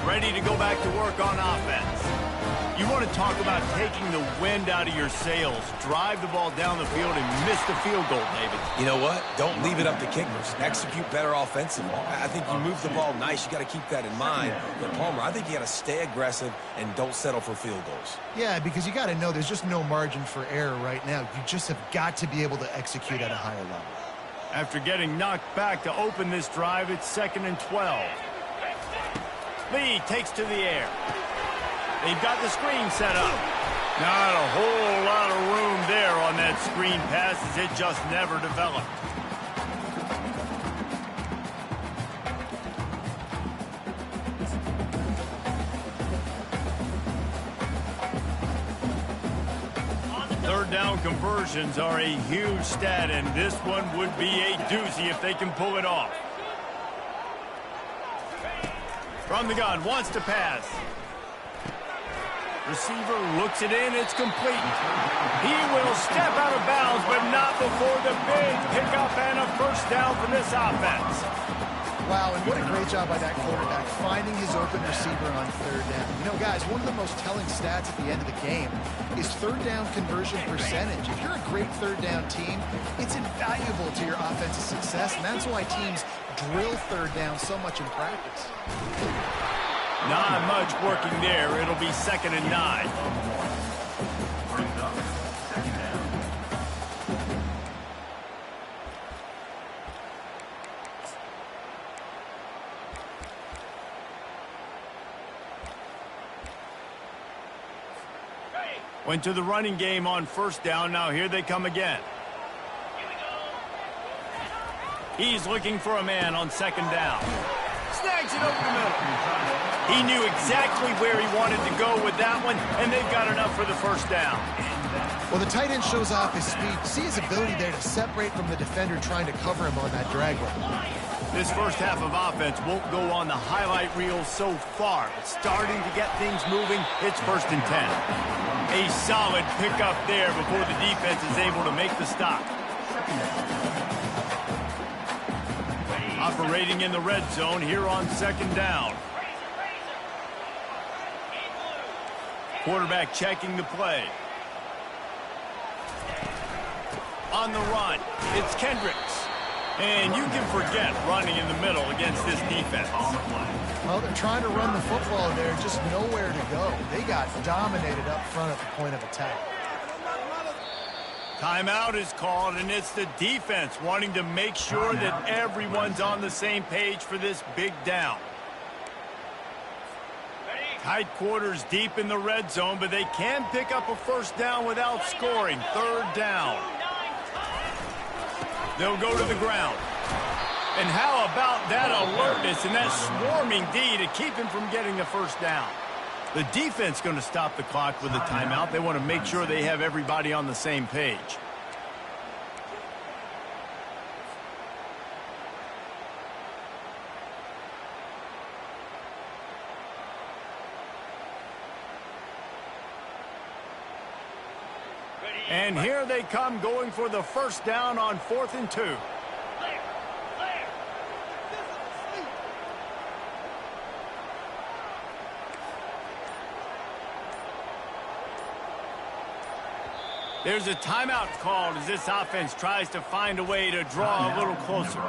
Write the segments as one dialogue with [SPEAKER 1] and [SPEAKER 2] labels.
[SPEAKER 1] ready to go back to work on offense. You want to talk about taking the wind out of your sails. Drive the ball down the field and miss the field goal, David.
[SPEAKER 2] You know what? Don't leave it up to kickers. Execute better offensively. I think you move the ball nice. You got to keep that in mind. But, Palmer, I think you got to stay aggressive and don't settle for field goals.
[SPEAKER 3] Yeah, because you got to know there's just no margin for error right now. You just have got to be able to execute at a higher level.
[SPEAKER 1] After getting knocked back to open this drive, it's 2nd and 12. Lee takes to the air. They've got the screen set up. Not a whole lot of room there on that screen pass as it just never developed. Third down conversions are a huge stat, and this one would be a doozy if they can pull it off. From the gun, wants to pass. Receiver looks it in, it's complete. He will step out of bounds, but not before the big pickup and a first down for this offense.
[SPEAKER 3] Wow, and what a great job by that quarterback, finding his open receiver on third down. You know, guys, one of the most telling stats at the end of the game is third down conversion percentage. If you're a great third down team, it's invaluable to your offensive success, and that's why teams drill third down so much in practice.
[SPEAKER 1] Not much working there. It'll be 2nd and 9. Went to the running game on first down. Now here they come again. He's looking for a man on 2nd down. Snags it over the middle. He knew exactly where he wanted to go with that one, and they've got enough for the first down.
[SPEAKER 3] Well, the tight end shows off his speed. See his ability there to separate from the defender trying to cover him on that drag route.
[SPEAKER 1] This first half of offense won't go on the highlight reel so far, but starting to get things moving, it's 1st and 10. A solid pickup there before the defense is able to make the stop. Operating in the red zone here on 2nd down. Quarterback checking the play. On the run, it's Kendricks. And you can forget running in the middle against this defense.
[SPEAKER 3] Well, they're trying to run the football there, just nowhere to go. They got dominated up front at the point of attack.
[SPEAKER 1] Timeout is called, and it's the defense wanting to make sure that everyone's on the same page for this big down. Tight quarters deep in the red zone, but they can pick up a first down without scoring. 3rd down. They'll go to the ground. And how about that alertness and that swarming D to keep him from getting the first down? The defense going to stop the clock with a timeout. They want to make sure they have everybody on the same page. And here they come going for the first down on 4th and 2. There's a timeout called as this offense tries to find a way to draw a little closer.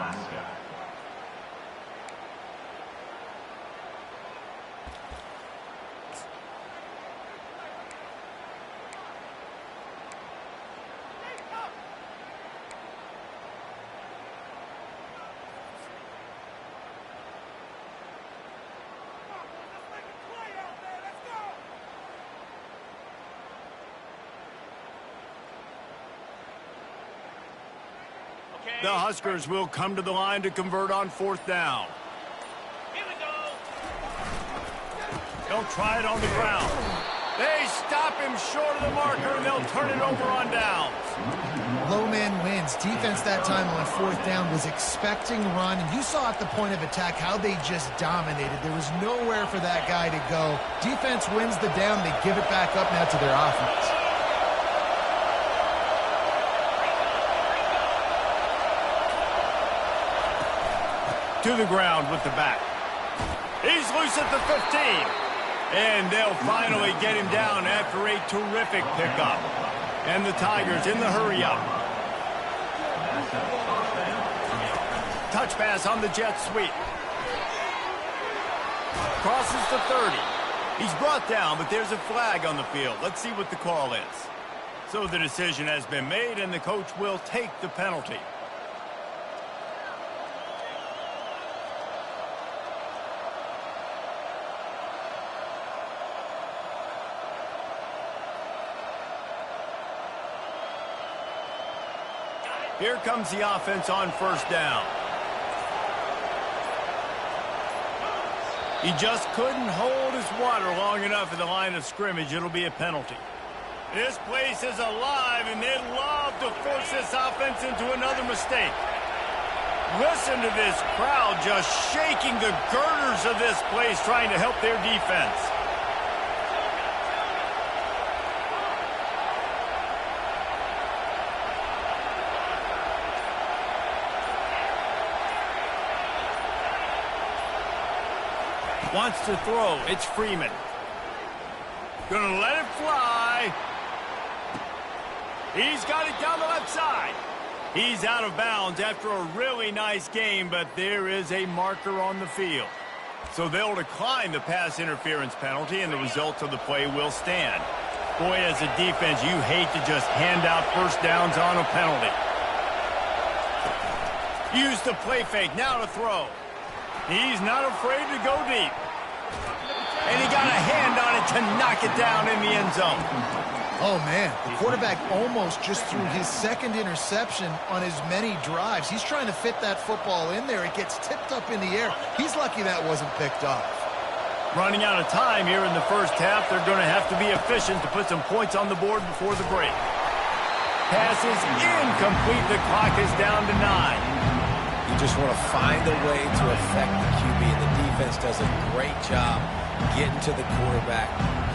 [SPEAKER 1] The Huskers will come to the line to convert on 4th down. Here we go. They'll try it on the ground. They stop him short of the marker, and they'll turn it over on downs.
[SPEAKER 3] Low man wins. Defense that time on 4th down was expecting run, and you saw at the point of attack how they just dominated. There was nowhere for that guy to go. Defense wins the down. They give it back up now to their offense. To the ground with the back.
[SPEAKER 1] He's loose at the 15. And they'll finally get him down after a terrific pickup. And the Tigers in the hurry-up. Touch pass on the jet sweep. Crosses to 30. He's brought down, but there's a flag on the field. Let's see what the call is. So the decision has been made, and the coach will take the penalty. Here comes the offense on first down. He just couldn't hold his water long enough in the line of scrimmage. It'll be a penalty. This place is alive, and they'd love to force this offense into another mistake. Listen to this crowd just shaking the girders of this place, trying to help their defense. Wants to throw. It's Freeman. Gonna let it fly. He's got it down the left side. He's out of bounds after a really nice game, but there is a marker on the field. So they'll decline the pass interference penalty, and the results of the play will stand. Boy, as a defense, you hate to just hand out first downs on a penalty. Use the play fake. Now to throw. He's not afraid to go deep. And he got a hand on it to knock it down in the end zone.
[SPEAKER 3] Oh, man, the quarterback almost just threw his second interception on as many drives. He's trying to fit that football in there. It gets tipped up in the air. He's lucky that wasn't picked off.
[SPEAKER 1] Running out of time here in the first half. They're going to have to be efficient to put some points on the board before the break. Pass is incomplete. The clock is down to 9.
[SPEAKER 2] You just want to find a way to affect the QB, and the defense does a great job getting to the quarterback,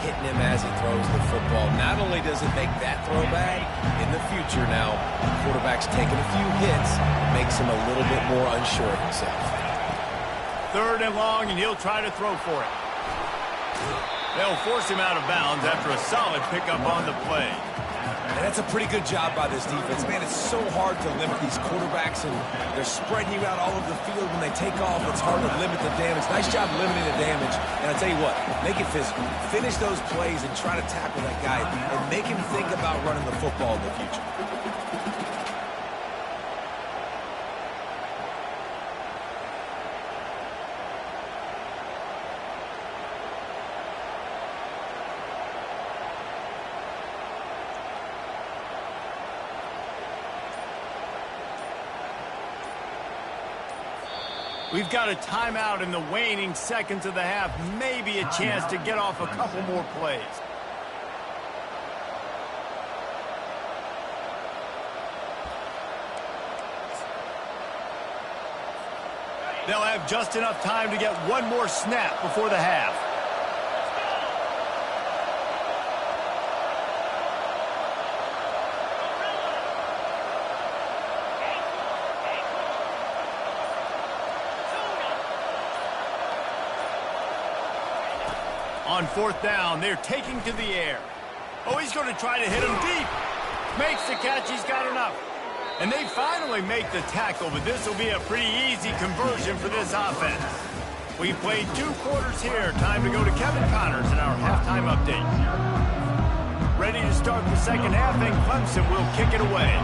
[SPEAKER 2] hitting him as he throws the football. Not only does it make that throw bad, in the future now, the quarterback's taking a few hits, makes him a little bit more unsure of himself.
[SPEAKER 1] 3rd and long, and he'll try to throw for it. They'll force him out of bounds after a solid pickup on the play.
[SPEAKER 2] And that's a pretty good job by this defense. Man, it's so hard to limit these quarterbacks, and they're spreading you out all over the field. When they take off, it's hard to limit the damage. Nice job limiting the damage. And I'll tell you what, make it physical. Finish those plays and try to tackle that guy and make him think about running the football in the future.
[SPEAKER 1] We've got a timeout in the waning seconds of the half. Maybe a chance to get off a couple more plays. They'll have just enough time to get one more snap before the half. On 4th down, they're taking to the air. Oh, he's going to try to hit him deep. Makes the catch. He's got enough. And they finally make the tackle, but this will be a pretty easy conversion for this offense. We've played 2 quarters here. Time to go to Kevin Connors in our halftime update. Ready to start the second half, and Clemson will kick it away.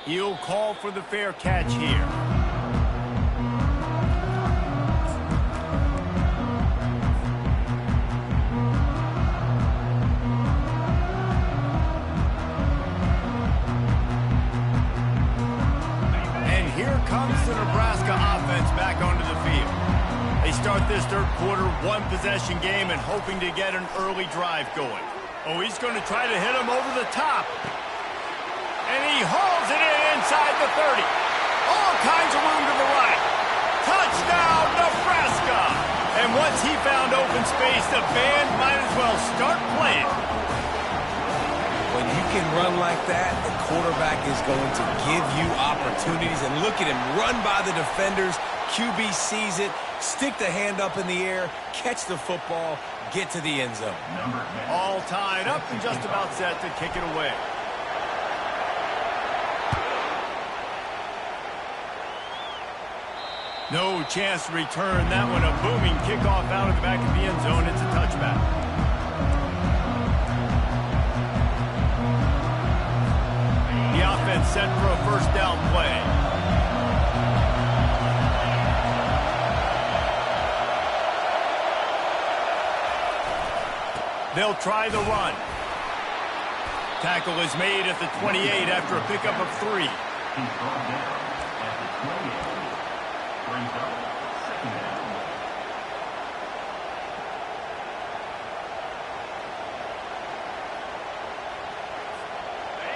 [SPEAKER 1] He'll call for the fair catch here. And here comes the Nebraska offense back onto the field. They start this 3rd quarter, 1-possession game, and hoping to get an early drive going. Oh, he's going to try to hit him over the top. And he hauls it in inside the 30. All kinds of room to the right. Touchdown, Nebraska! And once he found open space, the band might as well start playing.
[SPEAKER 2] When you can run like that, the quarterback is going to give you opportunities. And look at him run by the defenders. QB sees it, stick the hand up in the air, catch the football, get to the end zone.
[SPEAKER 1] All tied up and just about set to kick it away. No chance to return that one. A booming kickoff out of the back of the end zone. It's a touchback. The offense set for a first down play. They'll try the run. Tackle is made at the 28 after a pickup of 3.
[SPEAKER 4] He's brought down at the 28. Brings up second down.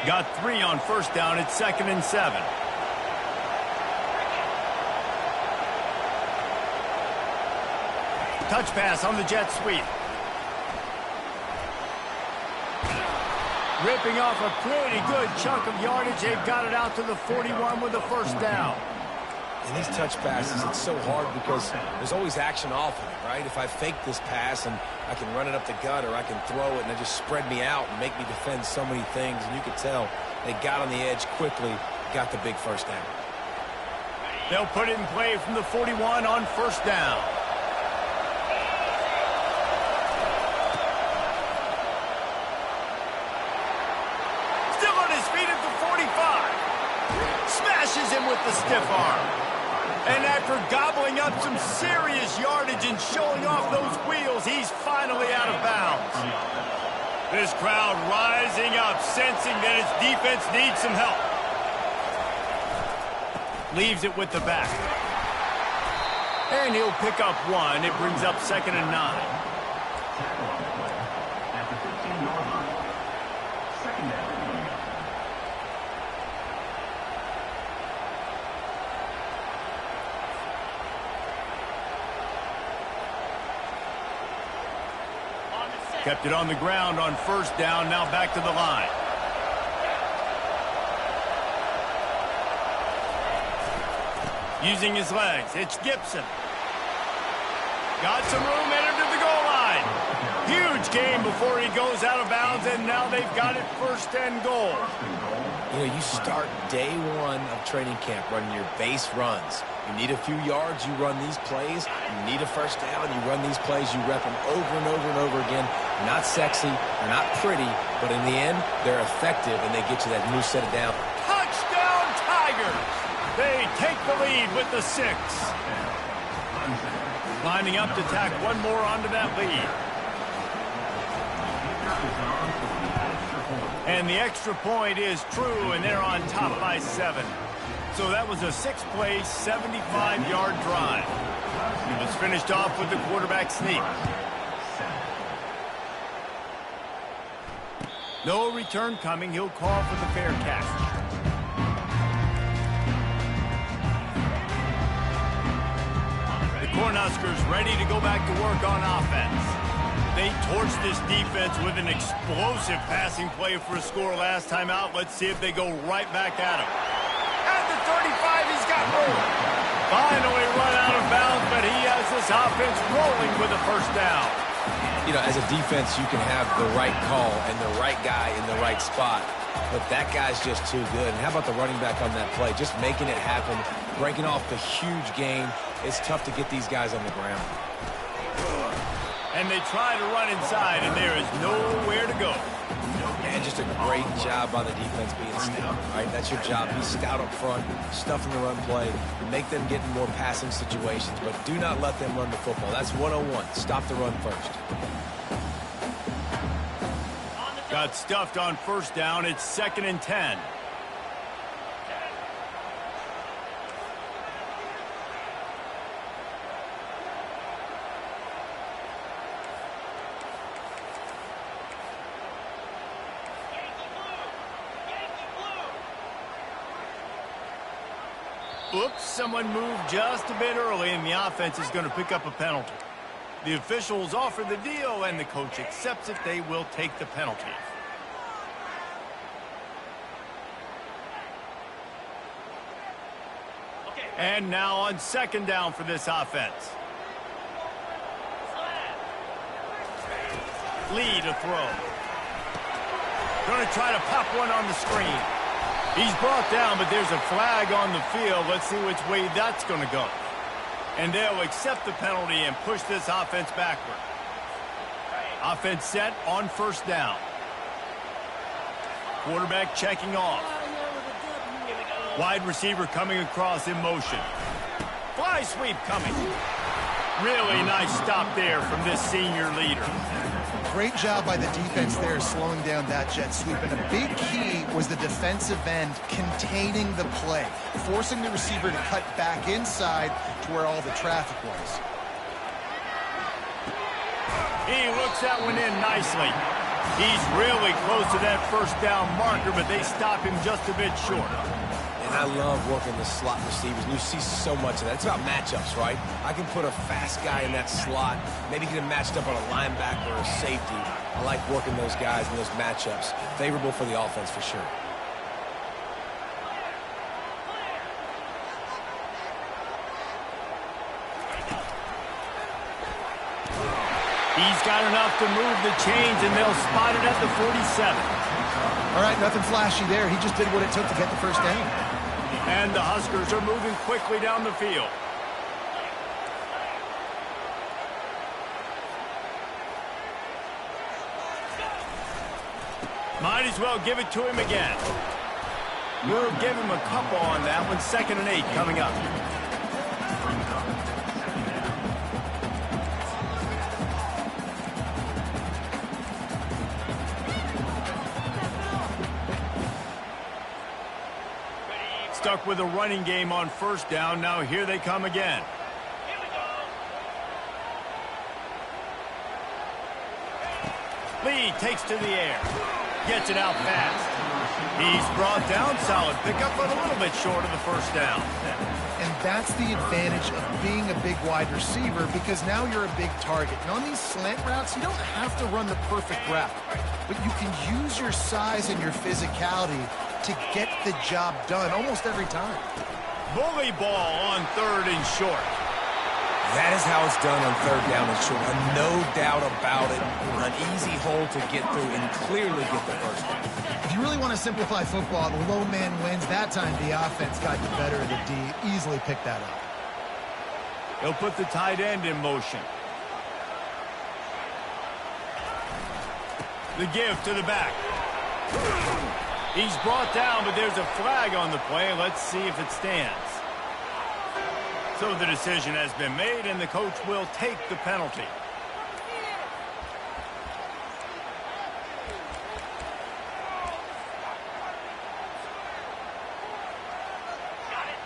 [SPEAKER 1] Got 3 on first down. It's 2nd and 7. Touch pass on the jet sweep. Ripping off a pretty good chunk of yardage. They've got it out to the 41 with the first down.
[SPEAKER 2] In these touch passes, it's so hard because there's always action off of it, right? If I fake this pass and I can run it up the gut or I can throw it and they just spread me out and make me defend so many things. And you can tell they got on the edge quickly, got the big first down.
[SPEAKER 1] They'll put it in play from the 41 on first down. Still on his feet at the 45. Smashes him with the stiff arm. And after gobbling up some serious yardage and showing off those wheels, he's finally out of bounds. This crowd rising up, sensing that its defense needs some help. Leaves it with the back. And he'll pick up 1. It brings up 2nd and 9.
[SPEAKER 4] Tackle on the play at the 15-yard line. Second down.
[SPEAKER 1] Kept it on the ground on first down. Now back to the line. Using his legs, it's Gibson. Got some room, entered to the goal line. Huge game before he goes out of bounds, and now they've got it 1st and goal.
[SPEAKER 2] You know, you start day 1 of training camp running your base runs. You need a few yards, you run these plays. You need a first down, you run these plays. You rep them over and over and over again. They're not sexy, they're not pretty, but in the end, they're effective, and they get you that new set of down.
[SPEAKER 1] Touchdown, Tigers! They take the lead with the 6. Lining up to tack one more onto that lead. And the extra point is true, and they're on top by 7. So that was a 6-play, 75-yard drive. It was finished off with the quarterback sneak. No return coming. He'll call for the fair catch. The Cornhuskers ready to go back to work on offense. They torched this defense with an explosive passing play for a score last time out. Let's see if they go right back at him. At the 35, he's got room. Finally run out of bounds, but he has this offense rolling with a first down.
[SPEAKER 2] You know, as a defense, you can have the right call and the right guy in the right spot, but that guy's just too good. And how about the running back on that play? Just making it happen, breaking off the huge gain. It's tough to get these guys on the ground.
[SPEAKER 1] And they try to run inside, and there is nowhere to go.
[SPEAKER 2] And just a great job by the defense being stout, right? That's your job. Be stout up front, stuffing the run play, make them get in more passing situations, but do not let them run the football. That's 101. Stop the run first.
[SPEAKER 1] Got stuffed on first down. It's 2nd and 10. Oops, someone moved just a bit early, and the offense is going to pick up a penalty. The officials offer the deal, and the coach accepts it. They will take the penalty. And now on second down for this offense. Lee to throw. Going to try to pop one on the screen. He's brought down, but there's a flag on the field. Let's see which way that's going to go. And they'll accept the penalty and push this offense backward. Offense set on first down. Quarterback checking off. Wide receiver coming across in motion. Fly sweep coming. Really nice stop there from this senior leader.
[SPEAKER 3] Great job by the defense there slowing down that jet sweep. And a big key was the defensive end containing the play, forcing the receiver to cut back inside to where all the traffic was.
[SPEAKER 1] He looks that one in nicely. He's really close to that first down marker, but they stop him just a bit short.
[SPEAKER 2] And I love working the slot receivers, and you see so much of that. It's about matchups, right? I can put a fast guy in that slot, maybe get him matched up on a linebacker or a safety. I like working those guys in those matchups. Favorable for the offense for sure.
[SPEAKER 1] He's got enough to move the chains, and they'll spot it at the 47.
[SPEAKER 3] All right, nothing flashy there. He just did what it took to get the first down.
[SPEAKER 1] And the Huskers are moving quickly down the field. Might as well give it to him again. We'll give him a couple on that one. 2nd and 8 coming up. Stuck with a running game on first down. Now here they come again. Lee takes to the air. Gets it out fast. He's brought down. Solid pickup, but a little bit short of the first down.
[SPEAKER 3] And that's the advantage of being a big wide receiver, because now you're a big target. And on these slant routes, you don't have to run the perfect route, but you can use your size and your physicality to get the job done almost every time.
[SPEAKER 1] Bully ball on 3rd and short.
[SPEAKER 2] That is how it's done on 3rd down and short. No doubt about it. An easy hole to get through and clearly get the first down.
[SPEAKER 3] If you really want to simplify football, the low man wins. That time the offense got the better of the D. Easily picked that up.
[SPEAKER 1] He'll put the tight end in motion. The give to the back. He's brought down, but there's a flag on the play. Let's see if it stands. So the decision has been made, and the coach will take the penalty.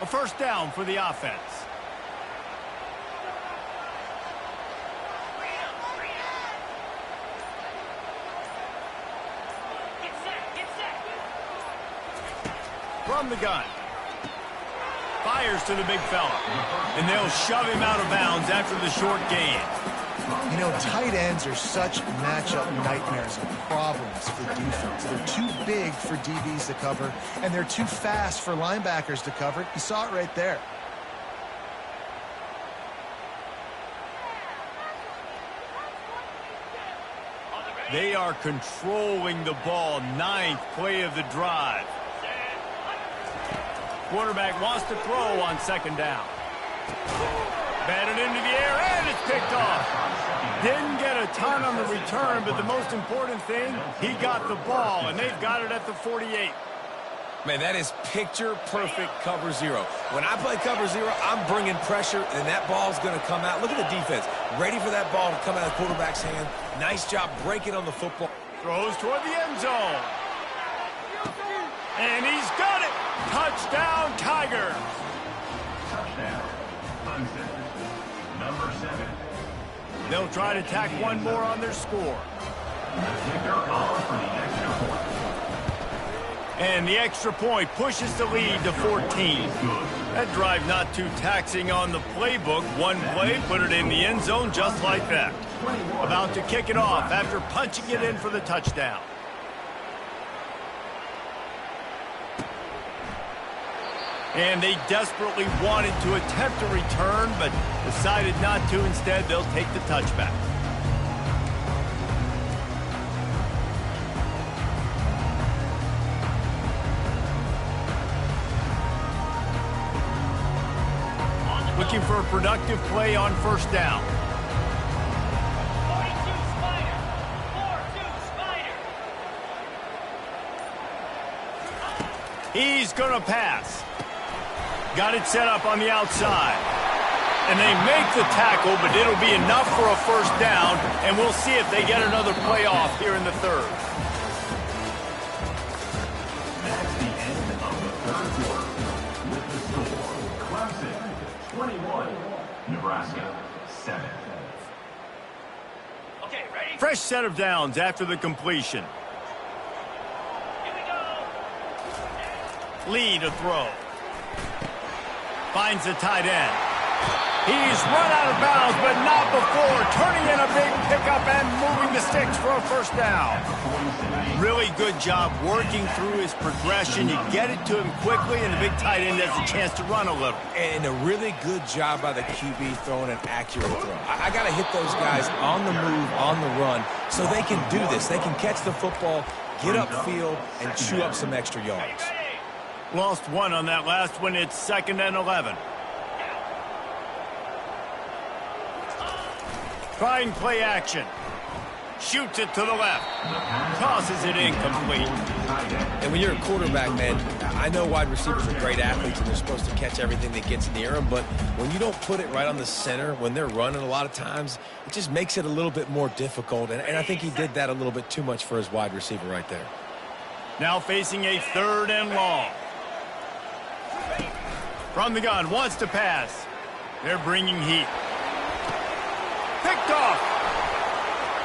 [SPEAKER 1] A first down for the offense. From the gun. Fires to the big fella. And they'll shove him out of bounds after the short gain.
[SPEAKER 3] You know, tight ends are such matchup nightmares and problems for defense. They're too big for DBs to cover, and they're too fast for linebackers to cover. You saw it right there.
[SPEAKER 1] They are controlling the ball. 9th play of the drive. Quarterback wants to throw on 2nd down. Batted into the air, and it's picked off. Didn't get a ton on the return, but the most important thing, he got the ball, and they've got it at the 48.
[SPEAKER 2] Man, that is picture-perfect cover 0. When I play cover 0, I'm bringing pressure, and that ball's going to come out. Look at the defense. Ready for that ball to come out of the quarterback's hand. Nice job breaking on the football.
[SPEAKER 1] Throws toward the end zone. And he's got it. Touchdown, Tigers.
[SPEAKER 4] Touchdown. Unsent. Number 7.
[SPEAKER 1] They'll try to tack one more on their score.
[SPEAKER 4] The kicker on for the extra point.
[SPEAKER 1] And the extra point pushes the lead to 14. That drive not too taxing on the playbook. One play, put it in the end zone just like that. About to kick it off after punching it in for the touchdown. And they desperately wanted to attempt a return, but decided not to. Instead, they'll take the touchback. Looking for a productive play on first down.
[SPEAKER 5] 42 Spider. 4-2 Spider.
[SPEAKER 1] He's going to pass. Got it set up on the outside. And they make the tackle, but it'll be enough for a first down, and we'll see if they get another play off here in the third.
[SPEAKER 4] That's the end of the third quarter. With the score, Clemson 21, Nebraska 7.
[SPEAKER 5] Okay, ready?
[SPEAKER 1] Fresh set of downs after the completion.
[SPEAKER 5] Here we go.
[SPEAKER 1] Lee to throw. Finds the tight end. He's run out of bounds, but not before turning in a big pickup and moving the sticks for a first down. Really good job working through his progression. You get it to him quickly, and the big tight end has a chance to run a little.
[SPEAKER 2] And a really good job by the QB throwing an accurate throw. I got to hit those guys on the move, on the run, so they can do this. They can catch the football, get upfield, and chew up some extra yards.
[SPEAKER 1] Lost one on that last one. It's 2nd and 11. Trying play action. Shoots it to the left. Tosses it incomplete.
[SPEAKER 2] And when you're a quarterback, man, I know wide receivers are great athletes and they're supposed to catch everything that gets near them, but when you don't put it right on the center, when they're running a lot of times, it just makes it a little bit more difficult. And I think he did that a little bit too much for his wide receiver right there.
[SPEAKER 1] Now facing a 3rd and long. From the gun, wants to pass. They're bringing heat. Picked off.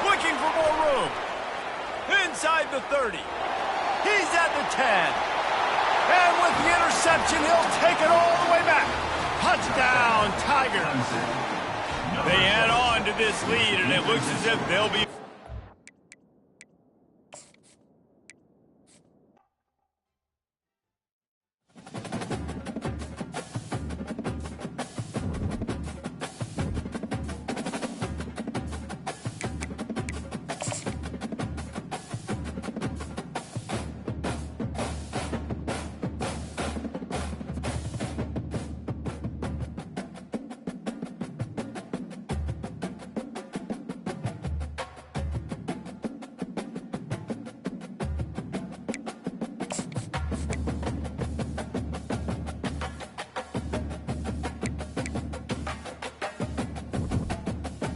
[SPEAKER 1] Looking for more room. Inside the 30. He's at the 10. And with the interception, he'll take it all the way back. Touchdown, Tigers. They add on to this lead, and it looks as if they'll be